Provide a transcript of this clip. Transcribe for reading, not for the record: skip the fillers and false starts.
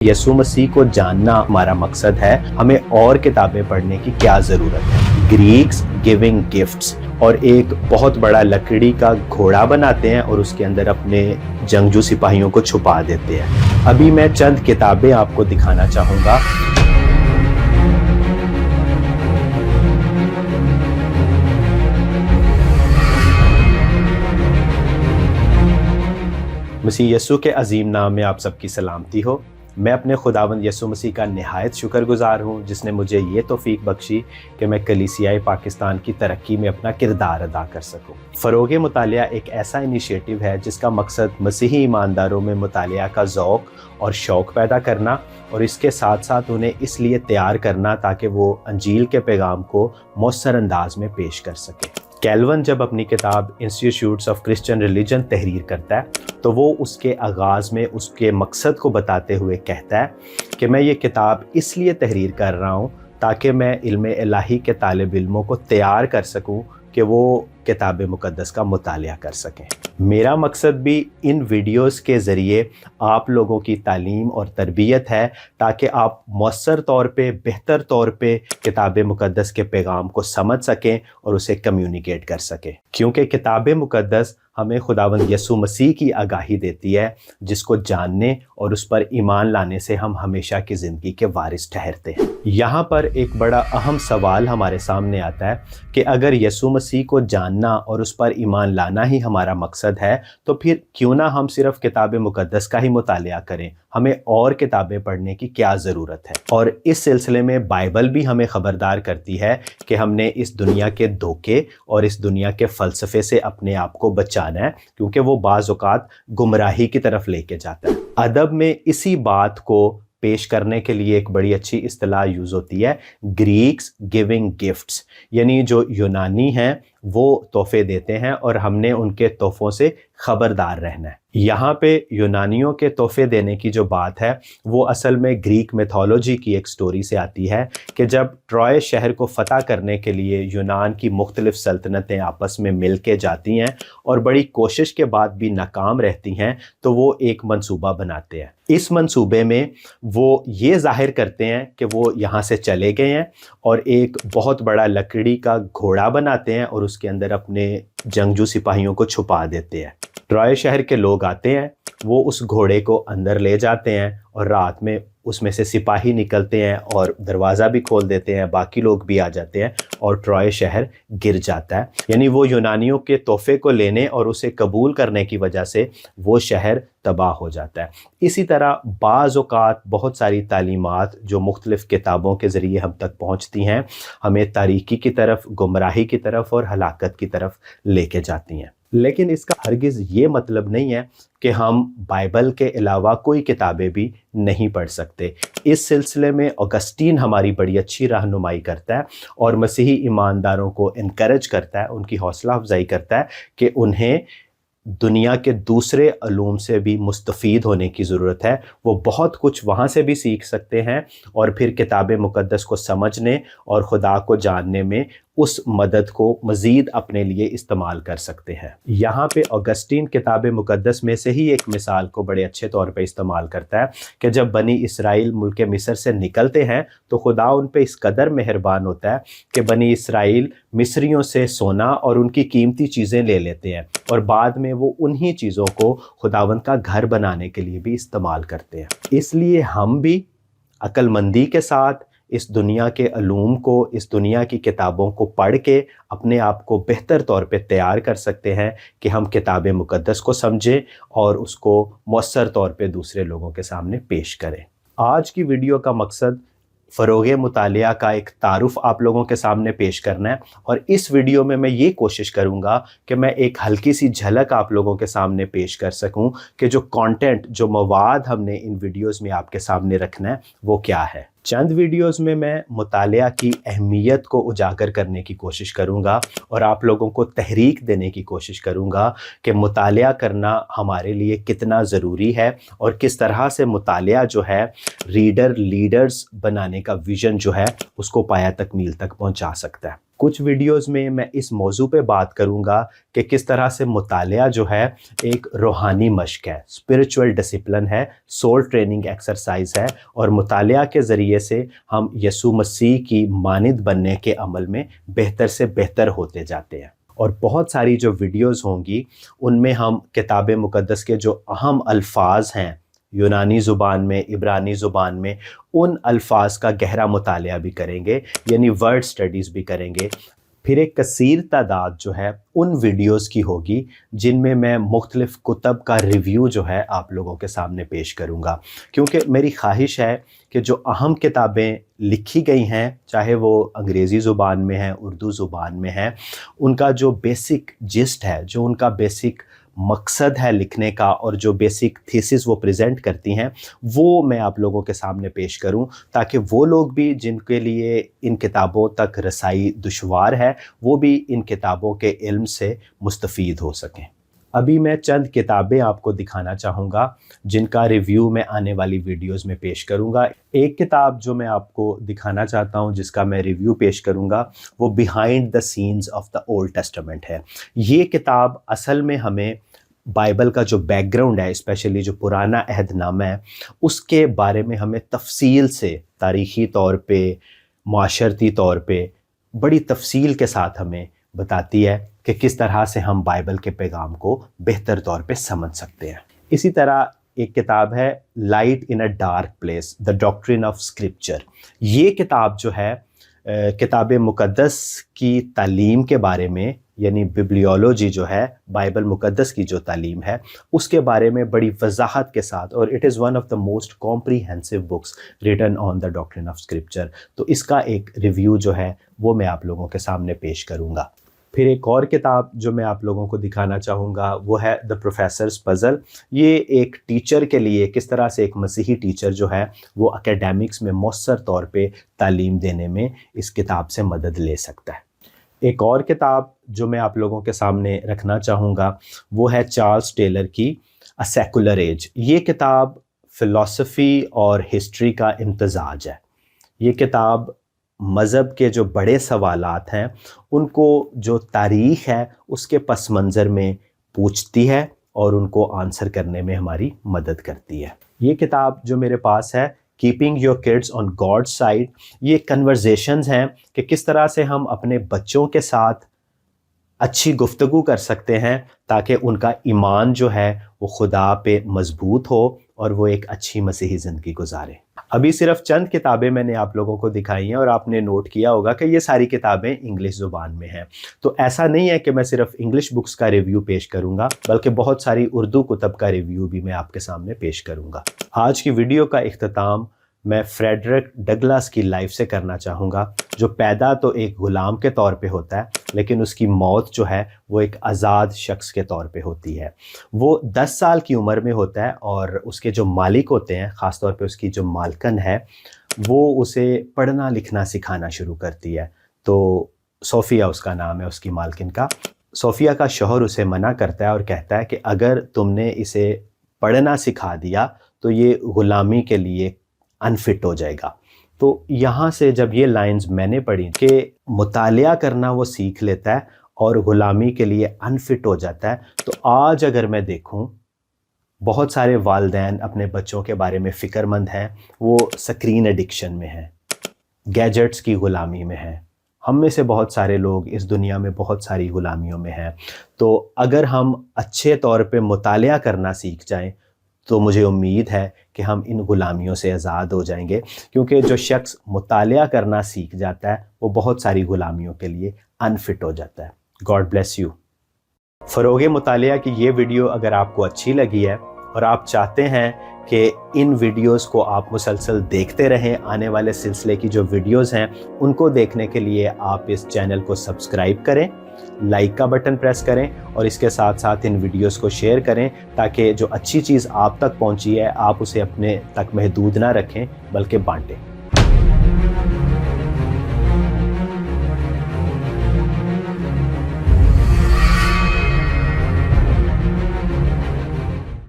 यसु मसीह को जानना हमारा मकसद है, हमें और किताबें पढ़ने की क्या ज़रूरत है। ग्रीक्स गिविंग गिफ्ट्स और एक बहुत बड़ा लकड़ी का घोड़ा बनाते हैं और उसके अंदर अपने जंगजू सिपाहियों को छुपा देते हैं। अभी मैं चंद किताबें आपको दिखाना चाहूँगा। मसीह यसु के अजीम नाम में आप सबकी सलामती हो। मैं अपने खुदावंद यसु मसीह का निहायत शुक्रगुजार हूँ जिसने मुझे ये तौफीक बख्शी कि मैं कलीसियाई पाकिस्तान की तरक्की में अपना किरदार अदा कर सकूँ। फ़रोग़ मुतालिया एक ऐसा इनिशिएटिव है जिसका मकसद मसीही ईमानदारों में मुतालिया का ज़ौक़ और शौक़ पैदा करना और इसके साथ साथ उन्हें इसलिए तैयार करना ताकि वो अंजील के पैगाम को मौसर अंदाज में पेश कर सके। कैल्विन जब अपनी किताब इंस्टीट्यूट्स ऑफ क्रिश्चियन रिलीजन तहरीर करता है तो वो उसके आगाज़ में उसके मकसद को बताते हुए कहता है कि मैं ये किताब इसलिए तहरीर कर रहा हूँ ताकि मैं इल्म इलाही के तालिब इल्मों को तैयार कर सकूँ कि वो किताब मुक़द्दस का मुतालिया कर सकें। मेरा मकसद भी इन वीडियोस के ज़रिए आप लोगों की तालीम और तरबियत है ताकि आप मौसर तौर पे बेहतर तौर पे किताब मुक़द्दस के पैगाम को समझ सकें और उसे कम्युनिकेट कर सकें, क्योंकि किताब मुक़द्दस हमें खुदावंद यसु मसीह की आगाही देती है जिसको जानने और उस पर ईमान लाने से हम हमेशा की ज़िंदगी के वारिस ठहरते हैं। यहाँ पर एक बड़ा अहम सवाल हमारे सामने आता है कि अगर यसु मसीह को जानना और उस पर ईमान लाना ही हमारा मकसद है तो फिर क्यों ना हम सिर्फ किताब मुक़द्दस का ही मुतालिया करें, हमें और किताबें पढ़ने की क्या ज़रूरत है। और इस सिलसिले में बाइबल भी हमें ख़बरदार करती है कि हमने इस दुनिया के धोखे और इस दुनिया के फ़लसफ़े से अपने आप को बचाना है, क्योंकि वो बाज़ औक़ात गुमराही की तरफ लेके जाता है। अदब में इसी बात को पेश करने के लिए एक बड़ी अच्छी इस्तिलाह यूज़ होती है, ग्रीक्स गिविंग गिफ्ट्स, यानी जो यूनानी हैं वो तोहफे देते हैं और हमने उनके तोहफ़ों से ख़बरदार रहना है। यहाँ पे यूनानियों के तोहफे देने की जो बात है वो असल में ग्रीक मिथोलॉजी की एक स्टोरी से आती है कि जब ट्रॉय शहर को फ़तह करने के लिए यूनान की मुख्तलिफ़ सल्तनतें आपस में मिल के जाती हैं और बड़ी कोशिश के बाद भी नाकाम रहती हैं तो वो एक मंसूबा बनाते हैं। इस मंसूबे में वो ये ज़ाहिर करते हैं कि वो यहाँ से चले गए हैं और एक बहुत बड़ा लकड़ी का घोड़ा बनाते हैं और उसके अंदर अपने जंगजू सिपाहियों को छुपा देते हैं। ट्रॉय शहर के लोग आते हैं, वो उस घोड़े को अंदर ले जाते हैं और रात में उसमें से सिपाही निकलते हैं और दरवाज़ा भी खोल देते हैं, बाकी लोग भी आ जाते हैं और ट्रॉय शहर गिर जाता है। यानी वो यूनानियों के तोहफे को लेने और उसे कबूल करने की वजह से वो शहर तबाह हो जाता है। इसी तरह बाज़ औक़ात बहुत सारी तालीमात जो मुख्तलिफ़ किताबों के ज़रिए हम तक पहुँचती हैं हमें तारीकी की तरफ, गुमराही की तरफ और हलाकत की तरफ लेके जाती हैं। लेकिन इसका हरगिज़ ये मतलब नहीं है कि हम बाइबल के अलावा कोई किताबें भी नहीं पढ़ सकते। इस सिलसिले में ऑगस्टीन हमारी बड़ी अच्छी रहनुमाई करता है और मसीही ईमानदारों को इनकरेज करता है, उनकी हौसला अफजाई करता है कि उन्हें दुनिया के दूसरे अलूम से भी मुस्तफ़ीद होने की ज़रूरत है। वो बहुत कुछ वहाँ से भी सीख सकते हैं और फिर किताब मुक़द्दस को समझने और खुदा को जानने में उस मदद को मज़ीद अपने लिए इस्तेमाल कर सकते हैं। यहाँ पे ऑगस्टीन किताब मुक़द्दस में से ही एक मिसाल को बड़े अच्छे तौर पे इस्तेमाल करता है कि जब बनी इसराइल मुल्क मिस्र से निकलते हैं तो खुदा उन पे इस कदर मेहरबान होता है कि बनी इसराइल मिस्रियों से सोना और उनकी कीमती चीज़ें ले लेते हैं और बाद में वो उन्हीं चीज़ों को खुदावंद का घर बनाने के लिए भी इस्तेमाल करते हैं। इसलिए हम भी अक्लमंदी के साथ इस दुनिया के अलूम को, इस दुनिया की किताबों को पढ़ के अपने आप को बेहतर तौर पे तैयार कर सकते हैं कि हम किताब मुक़द्दस को समझें और उसको मौसर तौर पे दूसरे लोगों के सामने पेश करें। आज की वीडियो का मकसद फ़रोग़ मुतालिया का एक तारुफ़ आप लोगों के सामने पेश करना है और इस वीडियो में मैं ये कोशिश करूँगा कि मैं एक हल्की सी झलक आप लोगों के सामने पेश कर सकूँ कि जो कंटेंट, जो मवाद हमने इन वीडियोज़ में आपके सामने रखना है वो क्या है। चंद वीडियोज़ में मैं मुतालिया की अहमियत को उजागर करने की कोशिश करूँगा और आप लोगों को तहरीक देने की कोशिश करूँगा कि मुतालिया करना हमारे लिए कितना ज़रूरी है और किस तरह से मुतालिया जो है रीडर लीडर्स बनाने का विज़न जो है उसको पाया तकमील तक पहुँचा सकता है। کچھ ویڈیوز میں میں اس موضوع پہ بات کروں گا کہ کس طرح سے مطالعہ جو ہے ایک روحانی مشق ہے، اسپریچول ڈسپلن ہے، سول ٹریننگ ایکسرسائز ہے، اور مطالعہ کے ذریعے سے ہم یسوع مسیح کی مانند بننے کے عمل میں بہتر سے بہتر ہوتے جاتے ہیں۔ اور بہت ساری جو ویڈیوز ہوں گی ان میں ہم کتاب مقدس کے جو اہم الفاظ ہیں یونانی زبان میں، عبرانی زبان میں، ان الفاظ کا گہرا مطالعہ بھی کریں گے، یعنی ورڈ سٹڈیز بھی کریں گے۔ پھر ایک کثیر تعداد جو ہے ان ویڈیوز کی ہوگی جن میں میں مختلف کتب کا ریویو جو ہے آپ لوگوں کے سامنے پیش کروں گا، کیونکہ میری خواہش ہے کہ جو اہم کتابیں لکھی گئی ہیں، چاہے وہ انگریزی زبان میں ہیں، اردو زبان میں ہیں، ان کا جو بیسک جسٹ ہے، جو ان کا بیسک مقصد ہے لکھنے کا، اور جو بیسک تھیسس وہ پریزنٹ کرتی ہیں، وہ میں آپ لوگوں کے سامنے پیش کروں، تاکہ وہ لوگ بھی جن کے لیے ان کتابوں تک رسائی دشوار ہے، وہ بھی ان کتابوں کے علم سے مستفید ہو سکیں۔ ابھی میں چند کتابیں آپ کو دکھانا چاہوں گا جن کا ریویو میں آنے والی ویڈیوز میں پیش کروں گا۔ ایک کتاب جو میں آپ کو دکھانا چاہتا ہوں جس کا میں ریویو پیش کروں گا وہ behind the scenes of the old testament ہے۔ یہ کتاب اصل میں ہمیں بائبل کا جو بیک گراؤنڈ ہے، اسپیشلی جو پرانا عہد نامہ ہے، اس کے بارے میں ہمیں تفصیل سے، تاریخی طور پہ، معاشرتی طور پہ بڑی تفصیل کے ساتھ ہمیں بتاتی ہے کہ کس طرح سے ہم بائبل کے پیغام کو بہتر طور پہ سمجھ سکتے ہیں۔ اسی طرح ایک کتاب ہے light in a dark place, the doctrine of scripture. یہ کتاب جو ہے کتاب مقدس کی تعلیم کے بارے میں، یعنی ببلیولوجی جو ہے، بائبل مقدس کی جو تعلیم ہے، اس کے بارے میں بڑی وضاحت کے ساتھ، اور it is one of the most comprehensive books written on the doctrine of scripture, تو اس کا ایک ریویو جو ہے وہ میں آپ لوگوں کے سامنے پیش کروں گا۔ پھر ایک اور کتاب جو میں آپ لوگوں کو دکھانا چاہوں گا وہ ہے دا پروفیسرز پزل۔ یہ ایک ٹیچر کے لیے کس طرح سے ایک مسیحی ٹیچر جو ہے وہ اکیڈیمکس میں مؤثر طور پہ تعلیم دینے میں اس کتاب سے مدد لے سکتا ہے۔ ایک اور کتاب جو میں آپ لوگوں کے سامنے رکھنا چاہوں گا وہ ہے چارلس ٹیلر کی اے سیکولر ایج۔ یہ کتاب فلسفی اور ہسٹری کا امتزاج ہے۔ یہ کتاب مذہب کے جو بڑے سوالات ہیں ان کو جو تاریخ ہے اس کے پس منظر میں پوچھتی ہے اور ان کو آنسر کرنے میں ہماری مدد کرتی ہے۔ یہ کتاب جو میرے پاس ہے، keeping your kids on God side, یہ کنورزیشنز ہیں کہ کس طرح سے ہم اپنے بچوں کے ساتھ اچھی گفتگو کر سکتے ہیں تاکہ ان کا ایمان جو ہے وہ خدا پہ مضبوط ہو اور وہ ایک اچھی مسیحی زندگی گزارے۔ ابھی صرف چند کتابیں میں نے آپ لوگوں کو دکھائی ہیں اور آپ نے نوٹ کیا ہوگا کہ یہ ساری کتابیں انگلش زبان میں ہیں، تو ایسا نہیں ہے کہ میں صرف انگلش بکس کا ریویو پیش کروں گا، بلکہ بہت ساری اردو کتب کا ریویو بھی میں آپ کے سامنے پیش کروں گا۔ آج کی ویڈیو کا اختتام میں فریڈرک ڈگلس کی لائف سے کرنا چاہوں گا، جو پیدا تو ایک غلام کے طور پہ ہوتا ہے لیکن اس کی موت جو ہے وہ ایک آزاد شخص کے طور پہ ہوتی ہے۔ وہ 10 سال کی عمر میں ہوتا ہے اور اس کے جو مالک ہوتے ہیں، خاص طور پہ اس کی جو مالکن ہے، وہ اسے پڑھنا لکھنا سکھانا شروع کرتی ہے۔ تو صوفیہ اس کا نام ہے، اس کی مالکن کا۔ صوفیہ کا شوہر اسے منع کرتا ہے اور کہتا ہے کہ اگر تم نے اسے پڑھنا سکھا دیا تو یہ غلامی کے لیے انفٹ ہو جائے گا۔ تو یہاں سے جب یہ لائنز میں نے پڑھی کہ مطالعہ کرنا وہ سیکھ لیتا ہے اور غلامی کے لیے انفٹ ہو جاتا ہے، تو آج اگر میں دیکھوں بہت سارے والدین اپنے بچوں کے بارے میں فکر مند ہیں، وہ سکرین ایڈکشن میں ہیں، گیجٹس کی غلامی میں ہیں۔ ہم میں سے بہت سارے لوگ اس دنیا میں بہت ساری غلامیوں میں ہیں۔ تو اگر ہم اچھے طور پہ مطالعہ کرنا سیکھ جائیں تو مجھے امید ہے کہ ہم ان غلامیوں سے آزاد ہو جائیں گے، کیونکہ جو شخص مطالعہ کرنا سیکھ جاتا ہے وہ بہت ساری غلامیوں کے لیے انفٹ ہو جاتا ہے۔ God bless you. فروغ مطالعہ کی یہ ویڈیو اگر آپ کو اچھی لگی ہے اور آپ چاہتے ہیں کہ ان ویڈیوز کو آپ مسلسل دیکھتے رہیں، آنے والے سلسلے کی جو ویڈیوز ہیں ان کو دیکھنے کے لیے آپ اس چینل کو سبسکرائب کریں، لائک کا بٹن پریس کریں اور اس کے ساتھ ساتھ ان ویڈیوز کو شیئر کریں تاکہ جو اچھی چیز آپ تک پہنچی ہے آپ اسے اپنے تک محدود نہ رکھیں بلکہ بانٹیں۔